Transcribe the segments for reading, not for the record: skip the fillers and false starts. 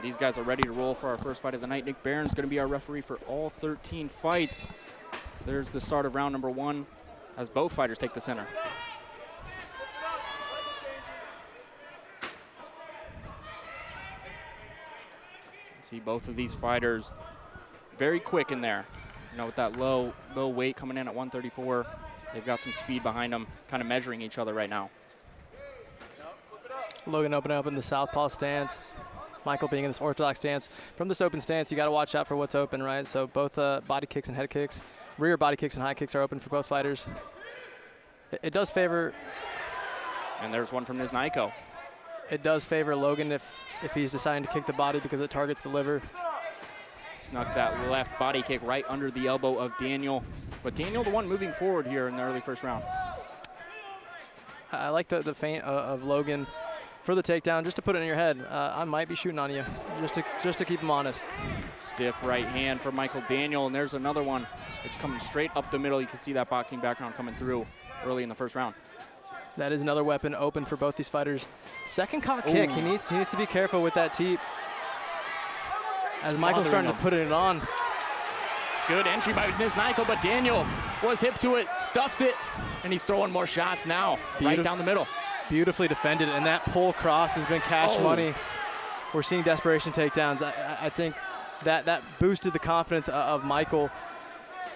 these guys are ready to roll for our first fight of the night. Nick Barron's going to be our referee for all 13 fights. There's the start of round number 1 as both fighters take the center. See both of these fighters very quick in there. You know, with that low weight coming in at 134, they've got some speed behind them, kind of measuring each other right now. Logan opening up in the southpaw stance. Michael being in this orthodox stance. From this open stance, you got to watch out for what's open, right? So both body kicks and head kicks, rear body kicks and high kicks are open for both fighters. It does favor. And there's one from Nieznajko. It does favor Logan if he's deciding to kick the body because it targets the liver. Snuck that left body kick right under the elbow of Daniel. But Daniel the one moving forward here in the early first round. I like the feint of Logan for the takedown, just to put it in your head. I might be shooting on you, just to keep him honest. Stiff right hand for Michael Daniel, and there's another one. It's coming straight up the middle. You can see that boxing background coming through early in the first round. That is another weapon open for both these fighters. Second cock kick. He needs to be careful with that teep. As Michael's starting to put it on. Good entry by Nieznajko, but Daniel was hip to it, stuffs it, and he's throwing more shots now, right down the middle. Beautifully defended, and that pull cross has been cash money. We're seeing desperation takedowns. I think that boosted the confidence of Michael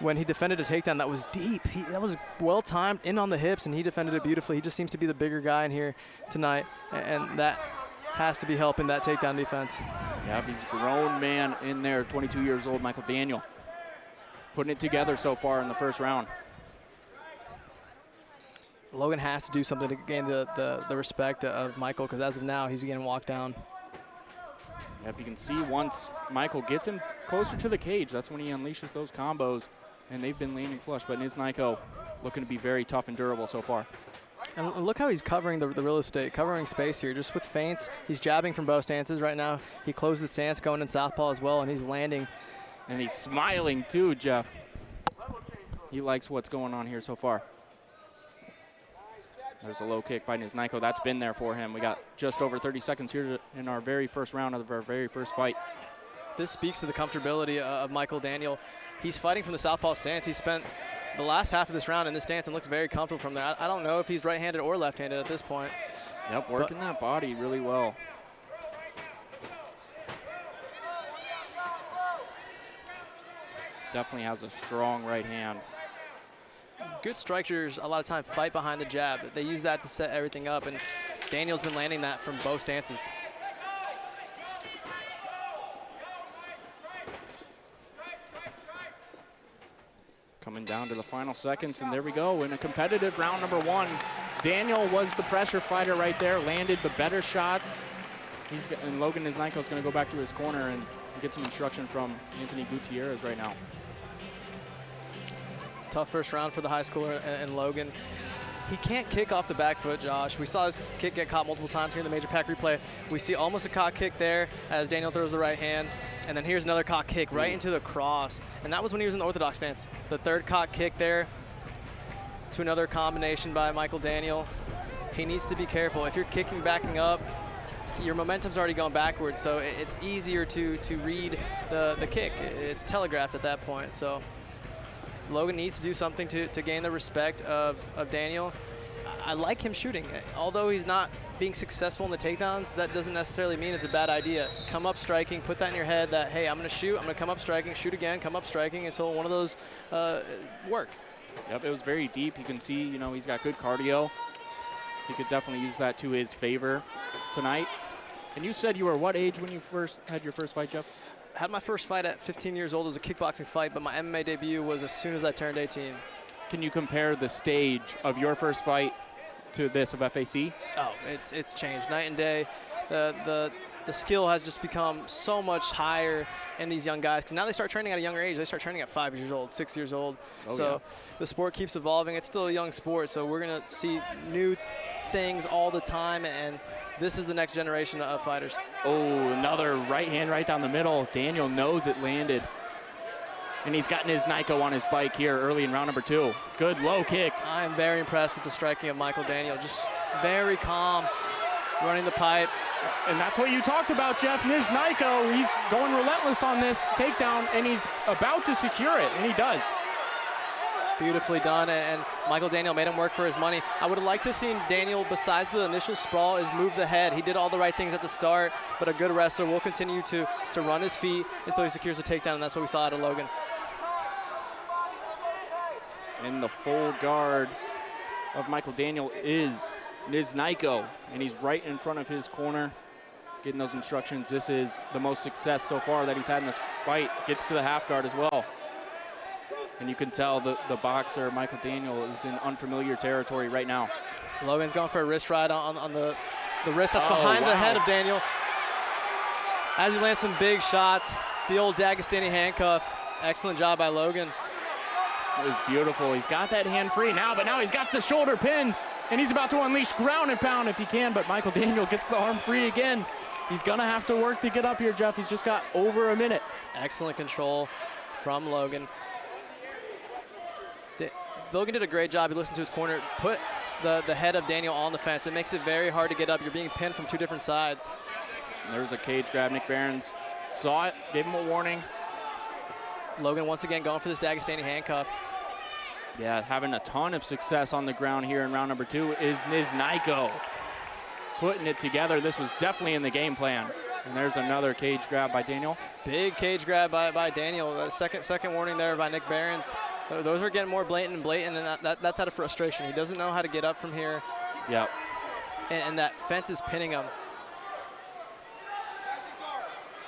when he defended a takedown that was deep. That was well timed, in on the hips, and he defended it beautifully. He just seems to be the bigger guy in here tonight, and that has to be helping that takedown defense. Yeah, he's a grown man in there, 22 years old, Michael Daniel. Putting it together so far in the first round. Logan has to do something to gain the respect of Michael, because as of now, he's getting walked down. Yep, you can see once Michael gets him closer to the cage, that's when he unleashes those combos, and they've been landing flush. But Nieznajko looking to be very tough and durable so far. And look how he's covering the real estate, covering space here, just with feints. He's jabbing from both stances right now. He closed the stance going in southpaw as well, and he's landing. And he's smiling too, Jeff. He likes what's going on here so far. There's a low kick by Nieznajko. That's been there for him. We got just over 30 seconds here in our very first round of our very first fight. This speaks to the comfortability of Michael Daniel. He's fighting from the southpaw stance. He spent the last half of this round in this stance and looks very comfortable from there. I don't know if he's right-handed or left-handed at this point. Yep, working that body really well. Definitely has a strong right hand. Good strikers a lot of times fight behind the jab. They use that to set everything up, and Daniel's been landing that from both stances. Coming down to the final seconds, and there we go. In a competitive round number 1, Daniel was the pressure fighter right there, landed the better shots. And Logan Nieznajko is going to go back to his corner and get some instruction from Anthony Gutierrez right now. Tough first round for the high schooler and Logan. He can't kick off the back foot, Josh. We saw his kick get caught multiple times here in the major pack replay. We see almost a cock kick there as Daniel throws the right hand. And then here's another cock kick right into the cross. And that was when he was in the orthodox stance. The third cock kick there to another combination by Michael Daniel. He needs to be careful. If you're kicking backing up, your momentum's already gone backwards, so it's easier to read the kick. It's telegraphed at that point. So Logan needs to do something to gain the respect of Daniel. I like him shooting. Although he's not being successful in the takedowns, that doesn't necessarily mean it's a bad idea. Come up striking, put that in your head that, hey, I'm gonna shoot, I'm gonna come up striking, shoot again, come up striking until one of those work. Yep, it was very deep. You can see, you know, he's got good cardio. He could definitely use that to his favor tonight. And you said you were what age when you first had your first fight, Jeff? I had my first fight at 15 years old. It was a kickboxing fight, but my MMA debut was as soon as I turned 18. Can you compare the stage of your first fight to this of FAC? Oh, it's changed night and day. The skill has just become so much higher in these young guys, because now they start training at a younger age. They start training at 5 years old, 6 years old. So the sport keeps evolving. It's still a young sport, so we're going to see new things all the time, and this is the next generation of fighters. Oh, another right hand right down the middle. Daniel knows it landed. And he's got Nieznajko on his bike here early in round number 2. Good low kick. I am very impressed with the striking of Michael Daniel. Just very calm. running the pipe. And that's what you talked about, Jeff. Nieznajko, he's going relentless on this takedown, and he's about to secure it, and he does. Beautifully done, and Michael Daniel made him work for his money. I would have liked to have seen Daniel, besides the initial sprawl, is move the head. He did all the right things at the start, but a good wrestler will continue to run his feet until he secures a takedown, and that's what we saw out of Logan. And the full guard of Michael Daniel is Nieznajko, and he's right in front of his corner, getting those instructions. This is the most success so far that he's had in this fight. Gets to the half guard as well. And you can tell the boxer, Michael Daniel, is in unfamiliar territory right now. Logan's going for a wrist ride on the wrist that's behind the head of Daniel. As he lands some big shots, the old Dagestani handcuff. Excellent job by Logan. It was beautiful. He's got that hand free now, but now he's got the shoulder pin, and he's about to unleash ground and pound if he can, but Michael Daniel gets the arm free again. He's gonna have to work to get up here, Jeff. He's just got over a minute. Excellent control from Logan. Logan did a great job. He listened to his corner, put the head of Daniel on the fence. It makes it very hard to get up. You're being pinned from two different sides. And there's a cage grab. Nick Behrens saw it, gave him a warning. Logan once again going for this Dagestani handcuff. Yeah, having a ton of success on the ground here in round number 2 is Nieznajko. Putting it together. This was definitely in the game plan. And there's another cage grab by Daniel. Big cage grab by Daniel. Second warning there by Nick Behrens. Those are getting more blatant, and that's out of frustration. He doesn't know how to get up from here. Yep. And that fence is pinning him.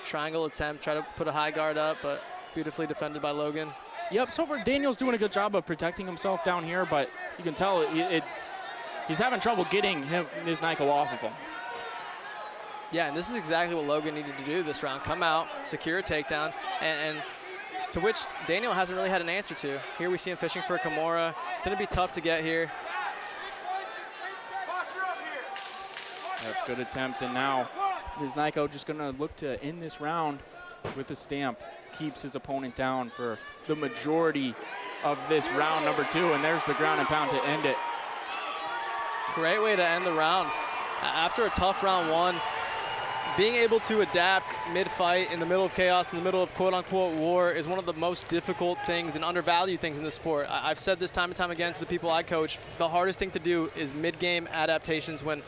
Triangle attempt, try to put a high guard up, but beautifully defended by Logan. Yep, so far Daniel's doing a good job of protecting himself down here, but you can tell he's having trouble getting Nieznajko off of him. Yeah, and this is exactly what Logan needed to do this round. Come out, secure a takedown, and to which Daniel hasn't really had an answer to. Here we see him fishing for a Kimura. It's going to be tough to get here. Yep, good attempt, and now Nieznajko just going to look to end this round with a stamp. Keeps his opponent down for the majority of this round number 2, and there's the ground and pound to end it. Great way to end the round. After a tough round 1, being able to adapt mid-fight in the middle of chaos, in the middle of quote-unquote war, is one of the most difficult things and undervalued things in the sport. I've said this time and time again to the people I coach. The hardest thing to do is mid-game adaptations when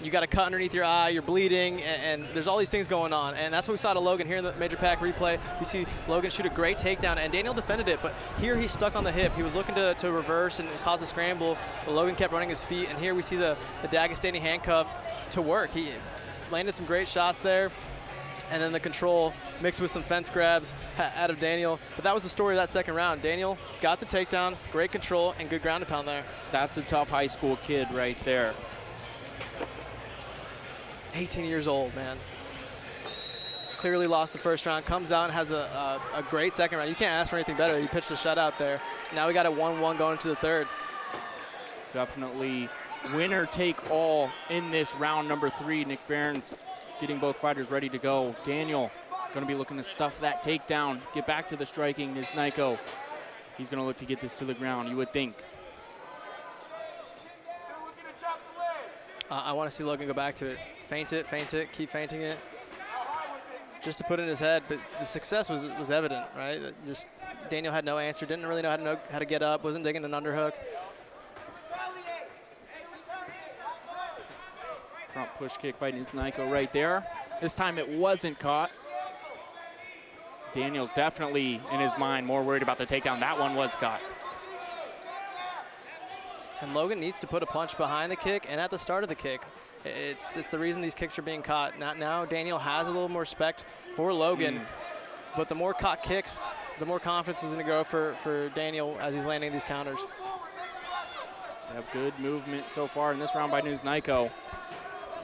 you got a cut underneath your eye, you're bleeding, and there's all these things going on. And that's what we saw to Logan here in the Major Pack replay. You see Logan shoot a great takedown, and Daniel defended it, but here he's stuck on the hip. He was looking to reverse and cause a scramble, but Logan kept running his feet, and here we see the Dagestani handcuff to work. He landed some great shots there, and then the control mixed with some fence grabs out of Daniel. But that was the story of that second round. Daniel got the takedown, great control, and good ground and pound there. That's a tough high school kid right there. 18 years old, man. Clearly lost the first round, comes out and has a great second round. You can't ask for anything better. He pitched a shutout there. Now we got a 1-1 going into the third. Definitely winner take all in this round number 3. Nick Behrens getting both fighters ready to go. Daniel going to be looking to stuff that takedown, get back to the striking. Nieznajko, he's going to look to get this to the ground, you would think. I want to see Logan go back to it. Feint it, keep feinting it. Just to put it in his head, but the success was evident, right? Just Daniel had no answer, didn't really know how to get up, wasn't digging an underhook. Front push kick by Nieznajko right there. This time it wasn't caught. Daniel's definitely, in his mind, more worried about the takedown. That one was caught. And Logan needs to put a punch behind the kick and at the start of the kick. It's the reason these kicks are being caught. Now Daniel has a little more respect for Logan, but the more caught kicks, the more confidence is going to grow for Daniel as he's landing these counters. They have good movement so far in this round by Nieznajko.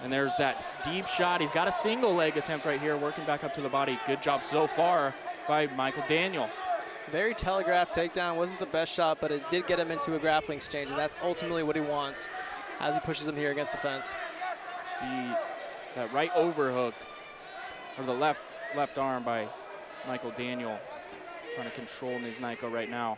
And there's that deep shot. He's got a single leg attempt right here, working back up to the body. Good job so far by Michael Daniel. Very telegraphed takedown. Wasn't the best shot, but it did get him into a grappling exchange, and that's ultimately what he wants as he pushes him here against the fence. See that right overhook, or the left arm by Michael Daniel, trying to control Nieznajko right now.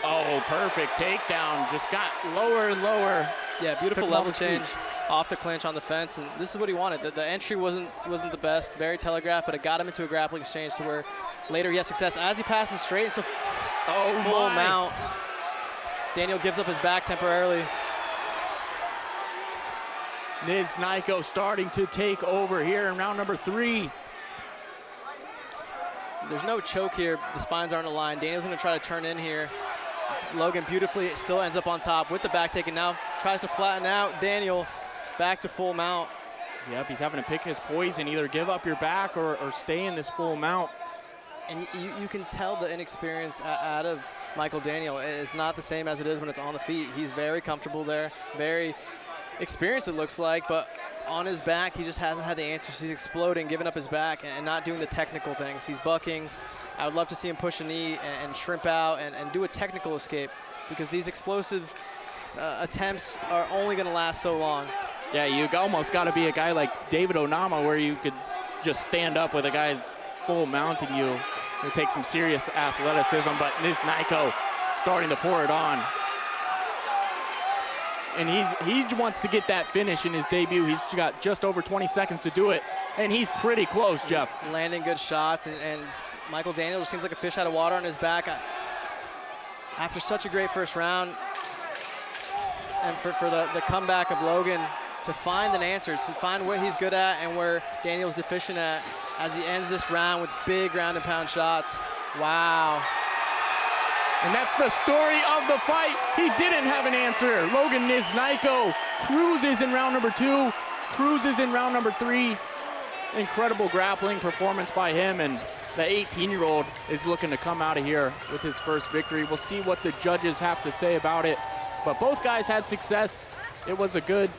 Oh, perfect takedown. Just got lower and lower. Yeah, beautiful Took him level off his feet. change off the clinch on the fence, and this is what he wanted. The entry wasn't the best, very telegraphed, but it got him into a grappling exchange to where later he has success. As he passes straight into full mount, Daniel gives up his back temporarily. Nieznajko starting to take over here in round number 3. There's no choke here. The spines aren't aligned. Daniel's going to try to turn in here. Logan beautifully still ends up on top with the back taken. Now tries to flatten out. Daniel back to full mount. Yep, he's having to pick his poison, either give up your back or stay in this full mount. And you can tell the inexperience out of Michael Daniel. It's not the same as it is when it's on the feet. He's very comfortable there, very experienced it looks like, but on his back, he just hasn't had the answers. He's exploding, giving up his back, and not doing the technical things. He's bucking. I would love to see him push a knee and shrimp out and do a technical escape, because these explosive attempts are only going to last so long. Yeah, you almost got to be a guy like David Onama, where you could just stand up with a guy's full mounting you. It takes some serious athleticism, but Nieznajko starting to pour it on. And he wants to get that finish in his debut. He's got just over 20 seconds to do it, and he's pretty close, Jeff. Landing good shots, and Michael Daniel just seems like a fish out of water on his back. After such a great first round, and for the comeback of Logan to find an answer, to find what he's good at and where Daniel's deficient at, as he ends this round with big ground and pound shots. Wow. And that's the story of the fight. He didn't have an answer. Logan Nieznajko cruises in round number 2, cruises in round number 3. Incredible grappling performance by him, and the 18-year-old is looking to come out of here with his first victory. We'll see what the judges have to say about it. But both guys had success. It was a good,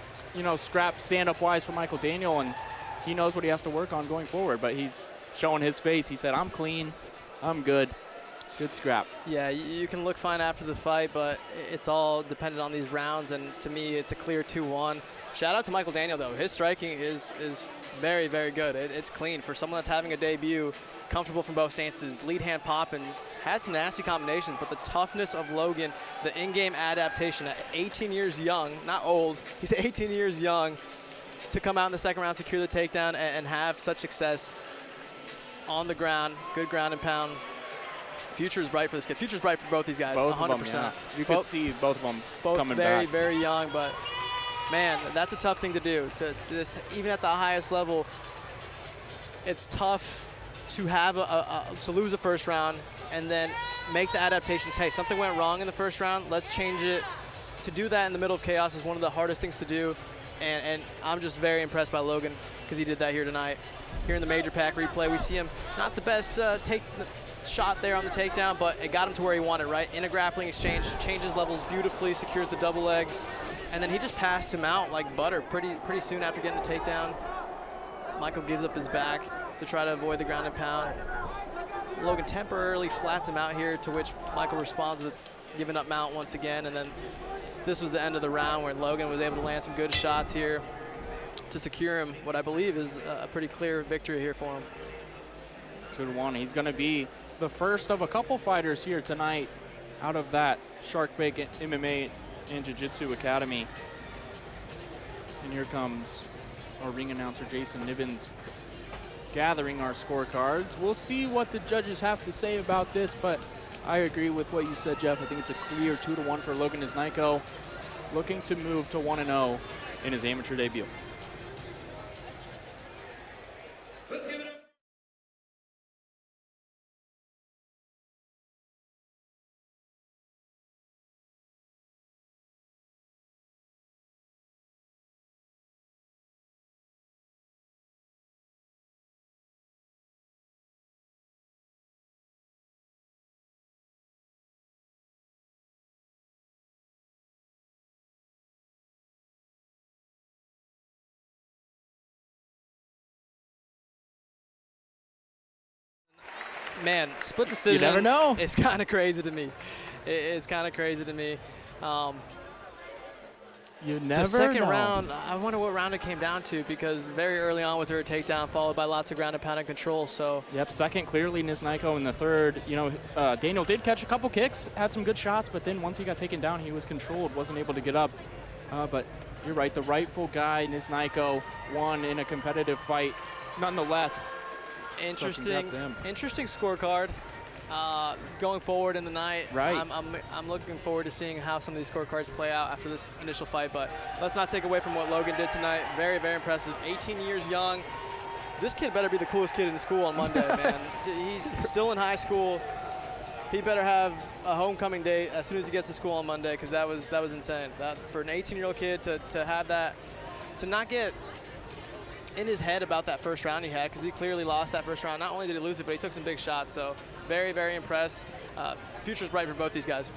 scrap stand-up-wise for Michael Daniel, and he knows what he has to work on going forward. But he's showing his face. He said, I'm clean, I'm good. Good scrap. Yeah, you can look fine after the fight, but it's all dependent on these rounds, and to me, it's a clear 2-1. Shout out to Michael Daniel, though. His striking is very, very good. It's clean. For someone that's having a debut, comfortable from both stances, lead hand popping, had some nasty combinations, but the toughness of Logan, the in-game adaptation at 18 years young, not old, he's 18 years young, to come out in the second round, secure the takedown, and have such success on the ground, good ground and pound. Future is bright for this kid. Future's bright for both these guys, both 100%. Of them, yeah. You could see both of them coming very, back. very young, but man, that's a tough thing to do. Even at the highest level, it's tough to have to lose a first round and then make the adaptations. Hey, something went wrong in the first round. Let's change it. To do that in the middle of chaos is one of the hardest things to do, and I'm just very impressed by Logan because he did that here tonight. Here in the major pack replay, we see him not the best shot there on the takedown, but it got him to where he wanted, right? In a grappling exchange, changes levels beautifully, secures the double leg, and then he just passed him out like butter pretty soon after getting the takedown. Michael gives up his back to try to avoid the ground and pound. Logan temporarily flats him out here, to which Michael responds with giving up mount once again, and then this was the end of the round where Logan was able to land some good shots here to secure him what I believe is a pretty clear victory here for him. Good one. He's going to be the first of a couple fighters here tonight out of that Shark Bait MMA and Jiu-Jitsu Academy. And here comes our ring announcer, Jason Nivens, gathering our scorecards. We'll see what the judges have to say about this, but I agree with what you said, Jeff. I think it's a clear 2-1 for Logan Nieznajko, looking to move to 1-0 in his amateur debut. Let's give it up. Man, split decision. You never know. It's kind of crazy to me. It's kind of crazy to me. You never The second know. round, I wonder what round it came down to, because very early on was there a takedown followed by lots of ground and pound and control. So Yep, second clearly Nieznajko. In the third, you know, Daniel did catch a couple kicks, had some good shots, but then once he got taken down, he was controlled, wasn't able to get up. But you're right, the rightful guy, Nieznajko, won in a competitive fight. Nonetheless, interesting scorecard. Going forward in the night, Right. I'm looking forward to seeing how some of these scorecards play out after this initial fight. But let's not take away from what Logan did tonight. Very, very impressive. 18 years young. This kid better be the coolest kid in school on Monday, man. He's still in high school. He better have a homecoming date as soon as he gets to school on Monday, because that was insane. That for an 18-year-old kid to have that, to not get in his head about that first round he had, because he clearly lost that first round. Not only did he lose it, but he took some big shots. So very, very impressed. Future's bright for both these guys.